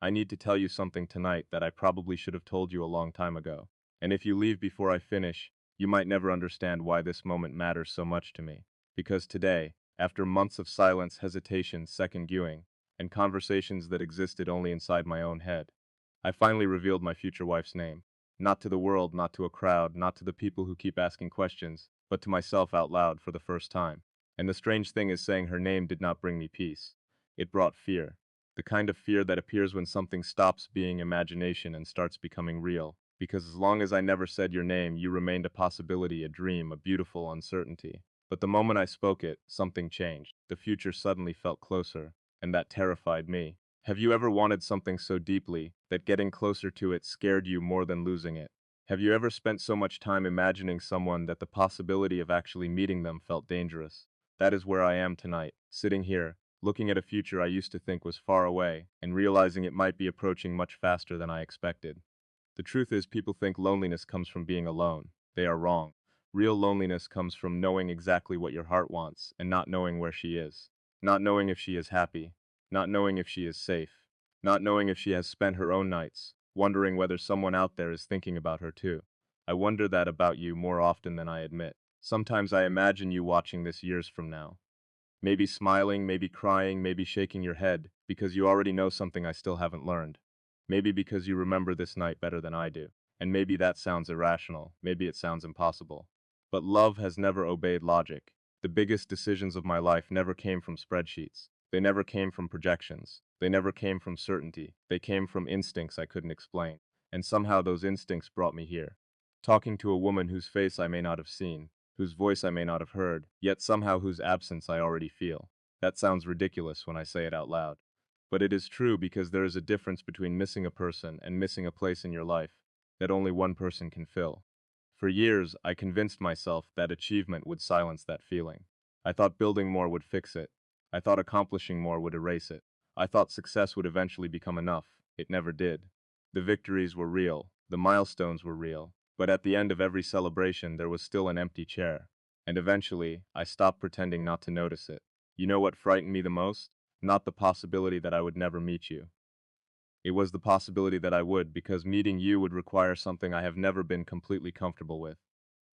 I need to tell you something tonight that I probably should have told you a long time ago. And if you leave before I finish, you might never understand why this moment matters so much to me. Because today, after months of silence, hesitation, second guessing, and conversations that existed only inside my own head, I finally revealed my future wife's name. Not to the world, not to a crowd, not to the people who keep asking questions, but to myself out loud for the first time. And the strange thing is saying her name did not bring me peace. It brought fear. The kind of fear that appears when something stops being imagination and starts becoming real. Because as long as I never said your name, you remained a possibility, a dream, a beautiful uncertainty. But the moment I spoke it, something changed. The future suddenly felt closer, and that terrified me. Have you ever wanted something so deeply that getting closer to it scared you more than losing it? Have you ever spent so much time imagining someone that the possibility of actually meeting them felt dangerous? That is where I am tonight, sitting here, looking at a future I used to think was far away, and realizing it might be approaching much faster than I expected. The truth is, people think loneliness comes from being alone. They are wrong. Real loneliness comes from knowing exactly what your heart wants and not knowing where she is. Not knowing if she is happy. Not knowing if she is safe. Not knowing if she has spent her own nights, wondering whether someone out there is thinking about her too. I wonder that about you more often than I admit. Sometimes I imagine you watching this years from now. Maybe smiling, maybe crying, maybe shaking your head, because you already know something I still haven't learned. Maybe because you remember this night better than I do. And maybe that sounds irrational, maybe it sounds impossible. But love has never obeyed logic. The biggest decisions of my life never came from spreadsheets. They never came from projections. They never came from certainty. They came from instincts I couldn't explain. And somehow those instincts brought me here. Talking to a woman whose face I may not have seen, whose voice I may not have heard, yet somehow whose absence I already feel. That sounds ridiculous when I say it out loud. But it is true because there is a difference between missing a person and missing a place in your life that only one person can fill. For years, I convinced myself that achievement would silence that feeling. I thought building more would fix it. I thought accomplishing more would erase it. I thought success would eventually become enough. It never did. The victories were real. The milestones were real. But at the end of every celebration, there was still an empty chair. And eventually, I stopped pretending not to notice it. You know what frightened me the most? Not the possibility that I would never meet you. It was the possibility that I would, because meeting you would require something I have never been completely comfortable with.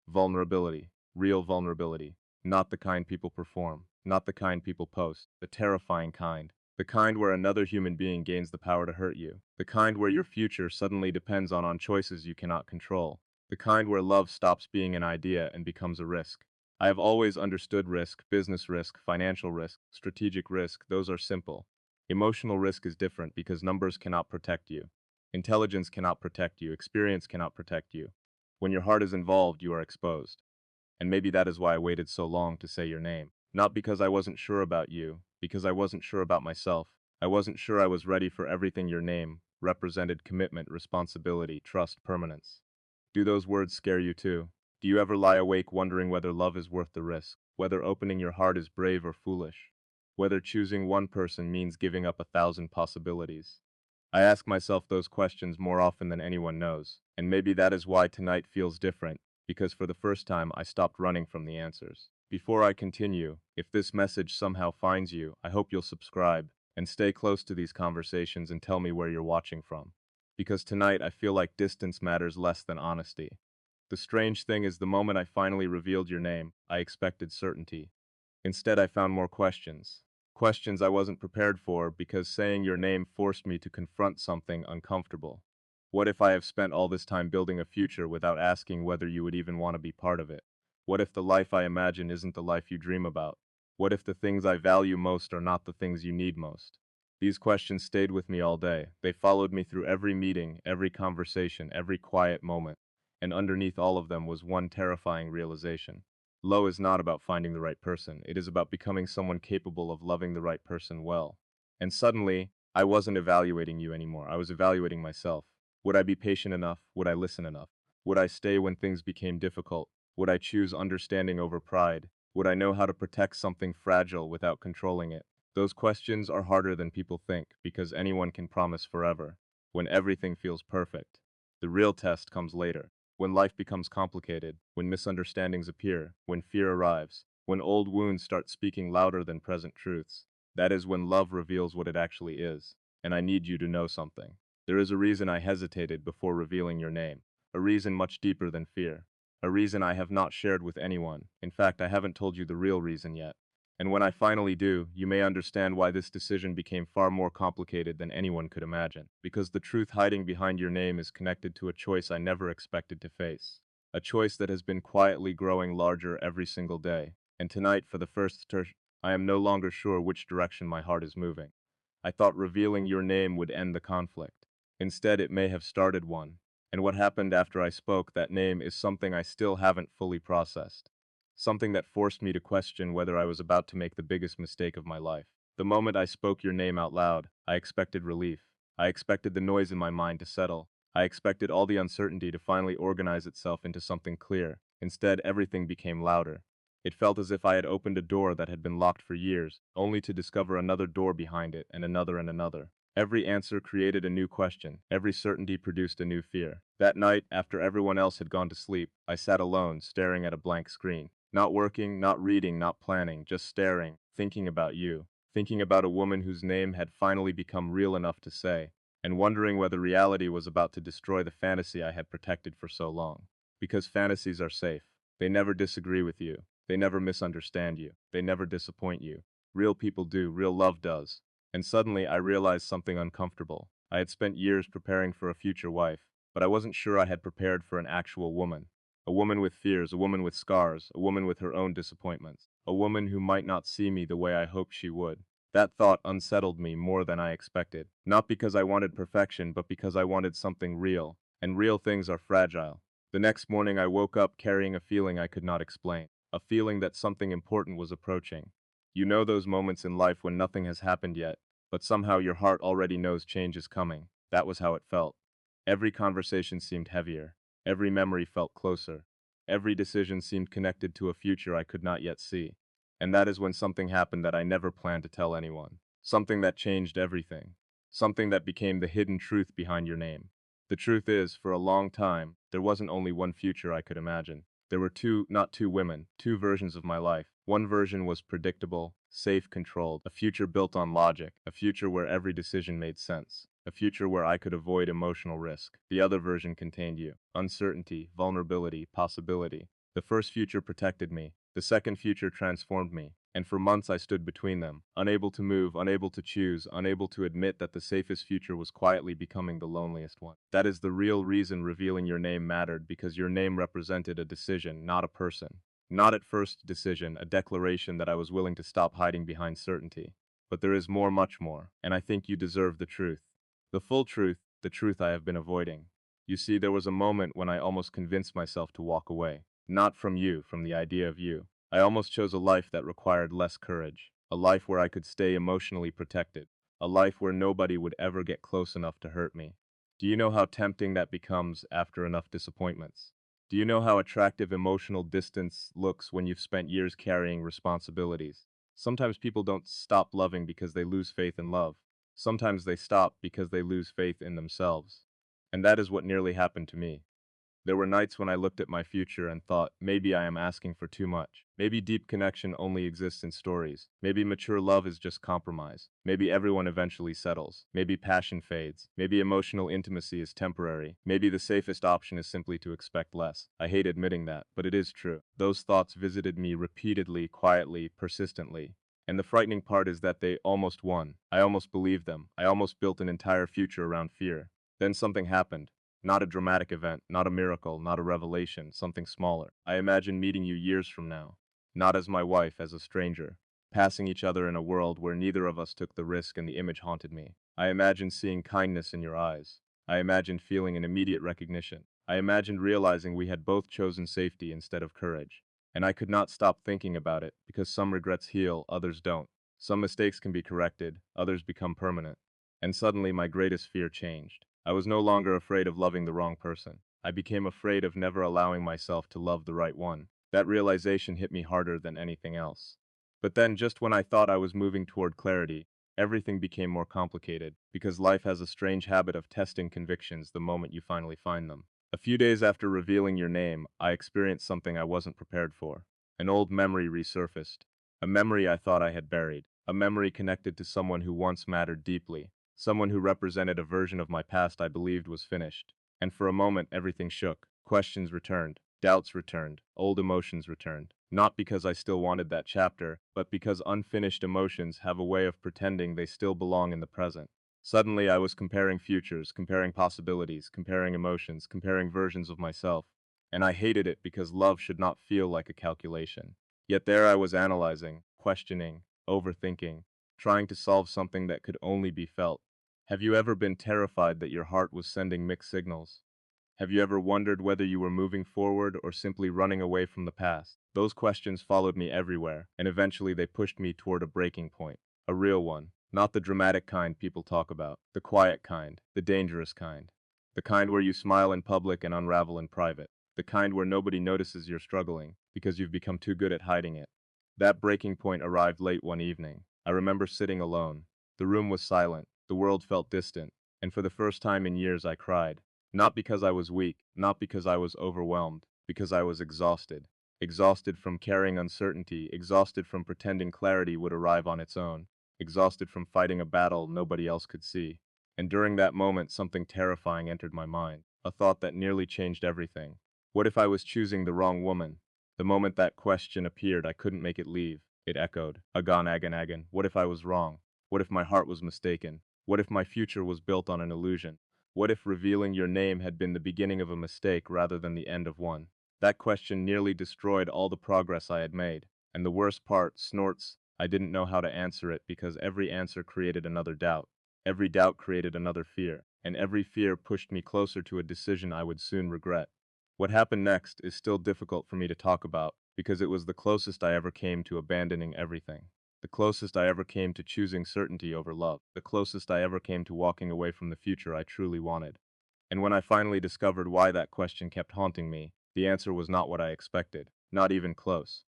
Vulnerability. Real vulnerability. Not the kind people perform. Not the kind people post. The terrifying kind. The kind where another human being gains the power to hurt you. The kind where your future suddenly depends on choices you cannot control. The kind where love stops being an idea and becomes a risk. I have always understood risk, business risk, financial risk, strategic risk, those are simple. Emotional risk is different because numbers cannot protect you. Intelligence cannot protect you, experience cannot protect you. When your heart is involved, you are exposed. And maybe that is why I waited so long to say your name. Not because I wasn't sure about you, because I wasn't sure about myself. I wasn't sure I was ready for everything your name represented: commitment, responsibility, trust, permanence. Do those words scare you too? Do you ever lie awake wondering whether love is worth the risk, whether opening your heart is brave or foolish, whether choosing one person means giving up 1,000 possibilities? I ask myself those questions more often than anyone knows, and maybe that is why tonight feels different, because for the first time I stopped running from the answers. Before I continue, if this message somehow finds you, I hope you'll subscribe and stay close to these conversations and tell me where you're watching from. Because tonight I feel like distance matters less than honesty. The strange thing is, the moment I finally revealed your name, I expected certainty. Instead, I found more questions. Questions I wasn't prepared for, because saying your name forced me to confront something uncomfortable. What if I have spent all this time building a future without asking whether you would even want to be part of it? What if the life I imagine isn't the life you dream about? What if the things I value most are not the things you need most? These questions stayed with me all day. They followed me through every meeting, every conversation, every quiet moment. And underneath all of them was one terrifying realization. Love is not about finding the right person. It is about becoming someone capable of loving the right person well. And suddenly, I wasn't evaluating you anymore. I was evaluating myself. Would I be patient enough? Would I listen enough? Would I stay when things became difficult? Would I choose understanding over pride? Would I know how to protect something fragile without controlling it? Those questions are harder than people think, because anyone can promise forever, when everything feels perfect. The real test comes later, when life becomes complicated, when misunderstandings appear, when fear arrives, when old wounds start speaking louder than present truths. That is when love reveals what it actually is. and I need you to know something. There is a reason I hesitated before revealing your name, a reason much deeper than fear, a reason I have not shared with anyone. In fact, I haven't told you the real reason yet. And when I finally do, you may understand why this decision became far more complicated than anyone could imagine. Because the truth hiding behind your name is connected to a choice I never expected to face. A choice that has been quietly growing larger every single day. And tonight, for the first time, I am no longer sure which direction my heart is moving. I thought revealing your name would end the conflict. Instead, it may have started one. And what happened after I spoke that name is something I still haven't fully processed. Something that forced me to question whether I was about to make the biggest mistake of my life. The moment I spoke your name out loud, I expected relief. I expected the noise in my mind to settle. I expected all the uncertainty to finally organize itself into something clear. Instead, everything became louder. It felt as if I had opened a door that had been locked for years, only to discover another door behind it, and another and another. Every answer created a new question. Every certainty produced a new fear. That night, after everyone else had gone to sleep, I sat alone, staring at a blank screen. Not working, not reading, not planning, just staring, thinking about you. Thinking about a woman whose name had finally become real enough to say, and wondering whether reality was about to destroy the fantasy I had protected for so long. Because fantasies are safe. They never disagree with you. They never misunderstand you. They never disappoint you. Real people do, real love does. And suddenly I realized something uncomfortable. I had spent years preparing for a future wife, but I wasn't sure I had prepared for an actual woman. A woman with fears, a woman with scars, a woman with her own disappointments, a woman who might not see me the way I hoped she would. That thought unsettled me more than I expected, not because I wanted perfection, but because I wanted something real, and real things are fragile. The next morning I woke up carrying a feeling I could not explain, a feeling that something important was approaching. You know those moments in life when nothing has happened yet, but somehow your heart already knows change is coming. That was how it felt. Every conversation seemed heavier. Every memory felt closer. Every decision seemed connected to a future I could not yet see. And that is when something happened that I never planned to tell anyone. Something that changed everything. Something that became the hidden truth behind your name. The truth is, for a long time, there wasn't only one future I could imagine. There were not two women, two versions of my life. One version was predictable, safe, controlled, a future built on logic, a future where every decision made sense, a future where I could avoid emotional risk. The other version contained you. Uncertainty, vulnerability, possibility. The first future protected me. The second future transformed me. And for months I stood between them, unable to move, unable to choose, unable to admit that the safest future was quietly becoming the loneliest one. That is the real reason revealing your name mattered, because your name represented a decision, not a person. Not at first decision, a declaration that I was willing to stop hiding behind certainty. But there is more, much more, and I think you deserve the truth. The full truth, the truth I have been avoiding. You see, there was a moment when I almost convinced myself to walk away. Not from you, from the idea of you. I almost chose a life that required less courage. A life where I could stay emotionally protected. A life where nobody would ever get close enough to hurt me. Do you know how tempting that becomes after enough disappointments? Do you know how attractive emotional distance looks when you've spent years carrying responsibilities? Sometimes people don't stop loving because they lose faith in love. Sometimes they stop because they lose faith in themselves. And that is what nearly happened to me. There were nights when I looked at my future and thought, maybe I am asking for too much. Maybe deep connection only exists in stories. Maybe mature love is just compromise. Maybe everyone eventually settles. Maybe passion fades. Maybe emotional intimacy is temporary. Maybe the safest option is simply to expect less. I hate admitting that, but it is true. Those thoughts visited me repeatedly, quietly, persistently. And the frightening part is that they almost won. I almost believed them. I almost built an entire future around fear. Then something happened. Not a dramatic event, not a miracle, not a revelation, something smaller. I imagine meeting you years from now. Not as my wife, as a stranger. Passing each other in a world where neither of us took the risk and the image haunted me. I imagined seeing kindness in your eyes. I imagined feeling an immediate recognition. I imagined realizing we had both chosen safety instead of courage. And I could not stop thinking about it, because some regrets heal, others don't. Some mistakes can be corrected, others become permanent. And suddenly my greatest fear changed. I was no longer afraid of loving the wrong person. I became afraid of never allowing myself to love the right one. That realization hit me harder than anything else. But then, just when I thought I was moving toward clarity, everything became more complicated, because life has a strange habit of testing convictions the moment you finally find them. A few days after revealing your name, I experienced something I wasn't prepared for. An old memory resurfaced. A memory I thought I had buried. A memory connected to someone who once mattered deeply. someone who represented a version of my past I believed was finished. And for a moment everything shook. Questions returned, doubts returned, old emotions returned. Not because I still wanted that chapter, but because unfinished emotions have a way of pretending they still belong in the present. Suddenly I was comparing futures, comparing possibilities, comparing emotions, comparing versions of myself. And I hated it because love should not feel like a calculation. Yet there I was analyzing, questioning, overthinking, trying to solve something that could only be felt. Have you ever been terrified that your heart was sending mixed signals? Have you ever wondered whether you were moving forward or simply running away from the past? Those questions followed me everywhere, and eventually they pushed me toward a breaking point. A real one. Not the dramatic kind people talk about. The quiet kind. The dangerous kind. The kind where you smile in public and unravel in private. The kind where nobody notices you're struggling, because you've become too good at hiding it. That breaking point arrived late one evening. I remember sitting alone. The room was silent. The world felt distant. And for the first time in years I cried. Not because I was weak, not because I was overwhelmed, because I was exhausted. Exhausted from carrying uncertainty, exhausted from pretending clarity would arrive on its own, exhausted from fighting a battle nobody else could see. And during that moment something terrifying entered my mind, a thought that nearly changed everything. What if I was choosing the wrong woman? The moment that question appeared, I couldn't make it leave. It echoed, Agan Agan Agan. What if I was wrong? What if my heart was mistaken? What if my future was built on an illusion? What if revealing your name had been the beginning of a mistake rather than the end of one? That question nearly destroyed all the progress I had made. And the worst part, snorts, I didn't know how to answer it because every answer created another doubt. Every doubt created another fear. And every fear pushed me closer to a decision I would soon regret. What happened next is still difficult for me to talk about because it was the closest I ever came to abandoning everything. The closest I ever came to choosing certainty over love. The closest I ever came to walking away from the future I truly wanted. And when I finally discovered why that question kept haunting me, the answer was not what I expected, not even close.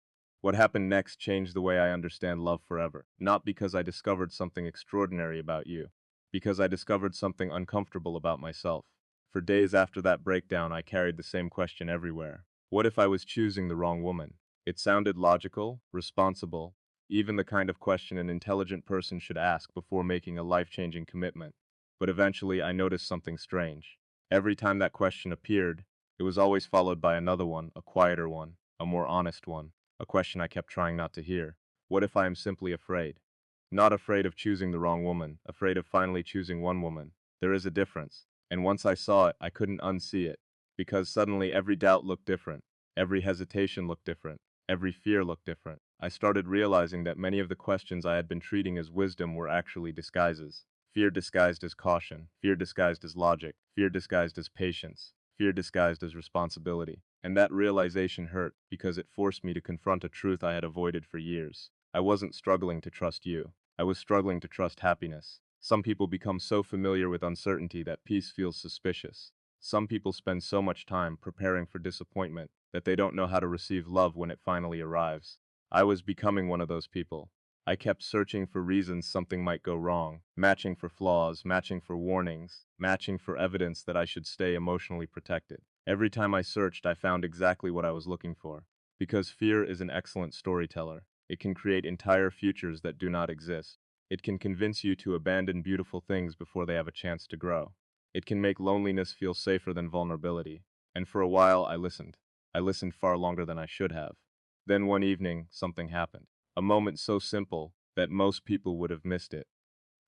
What happened next changed the way I understand love forever, not because I discovered something extraordinary about you, because I discovered something uncomfortable about myself. For days after that breakdown, I carried the same question everywhere. What if I was choosing the wrong woman? It sounded logical, responsible, even the kind of question an intelligent person should ask before making a life-changing commitment. But eventually I noticed something strange. Every time that question appeared, it was always followed by another one, a quieter one, a more honest one, a question I kept trying not to hear. What if I am simply afraid? Not afraid of choosing the wrong woman, afraid of finally choosing one woman. There is a difference. And once I saw it, I couldn't unsee it. Because suddenly every doubt looked different. Every hesitation looked different. Every fear looked different. I started realizing that many of the questions I had been treating as wisdom were actually disguises. Fear disguised as caution. Fear disguised as logic. Fear disguised as patience. Fear disguised as responsibility. And that realization hurt because it forced me to confront a truth I had avoided for years. I wasn't struggling to trust you. I was struggling to trust happiness. Some people become so familiar with uncertainty that peace feels suspicious. Some people spend so much time preparing for disappointment that they don't know how to receive love when it finally arrives. I was becoming one of those people. I kept searching for reasons something might go wrong, matching for flaws, matching for warnings, matching for evidence that I should stay emotionally protected. Every time I searched, I found exactly what I was looking for. Because fear is an excellent storyteller. It can create entire futures that do not exist. It can convince you to abandon beautiful things before they have a chance to grow. It can make loneliness feel safer than vulnerability. And for a while, I listened. I listened far longer than I should have. Then one evening, something happened. A moment so simple that most people would have missed it.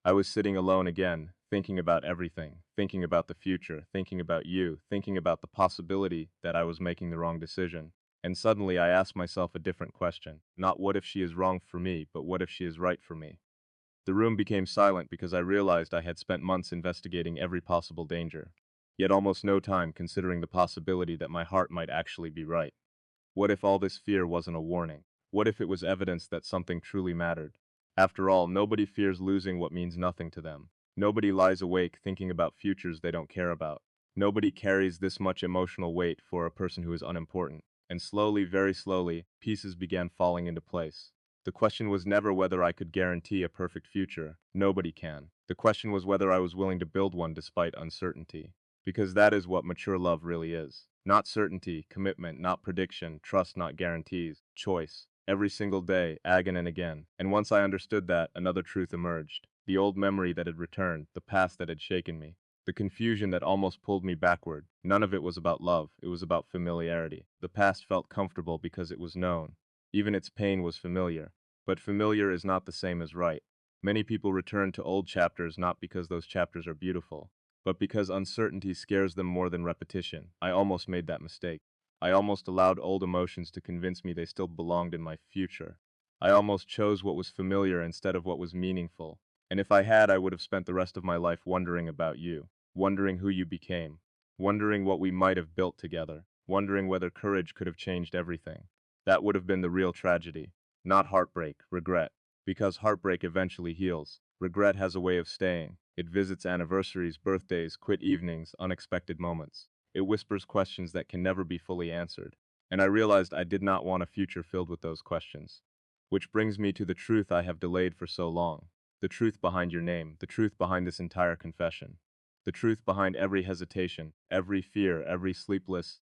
I was sitting alone again, thinking about everything, thinking about the future, thinking about you, thinking about the possibility that I was making the wrong decision. And suddenly I asked myself a different question. Not what if she is wrong for me, but what if she is right for me? The room became silent because I realized I had spent months investigating every possible danger, yet almost no time considering the possibility that my heart might actually be right. What if all this fear wasn't a warning? What if it was evidence that something truly mattered? After all, nobody fears losing what means nothing to them. Nobody lies awake thinking about futures they don't care about. Nobody carries this much emotional weight for a person who is unimportant. And slowly, very slowly, pieces began falling into place. The question was never whether I could guarantee a perfect future. Nobody can. The question was whether I was willing to build one despite uncertainty. Because that is what mature love really is. Not certainty, commitment, not prediction, trust, not guarantees, choice. Every single day, again and again. And once I understood that, another truth emerged. The old memory that had returned, the past that had shaken me, the confusion that almost pulled me backward. None of it was about love, it was about familiarity. The past felt comfortable because it was known. Even its pain was familiar. But familiar is not the same as right. Many people return to old chapters not because those chapters are beautiful, but because uncertainty scares them more than repetition. I almost made that mistake. I almost allowed old emotions to convince me they still belonged in my future. I almost chose what was familiar instead of what was meaningful. And if I had, I would have spent the rest of my life wondering about you, wondering who you became, wondering what we might have built together, wondering whether courage could have changed everything. That would have been the real tragedy, not heartbreak, regret. Because heartbreak eventually heals. Regret has a way of staying. It visits anniversaries, birthdays, quit evenings, unexpected moments. It whispers questions that can never be fully answered. And I realized I did not want a future filled with those questions. Which brings me to the truth I have delayed for so long. The truth behind your name, the truth behind this entire confession. The truth behind every hesitation, every fear, every sleepless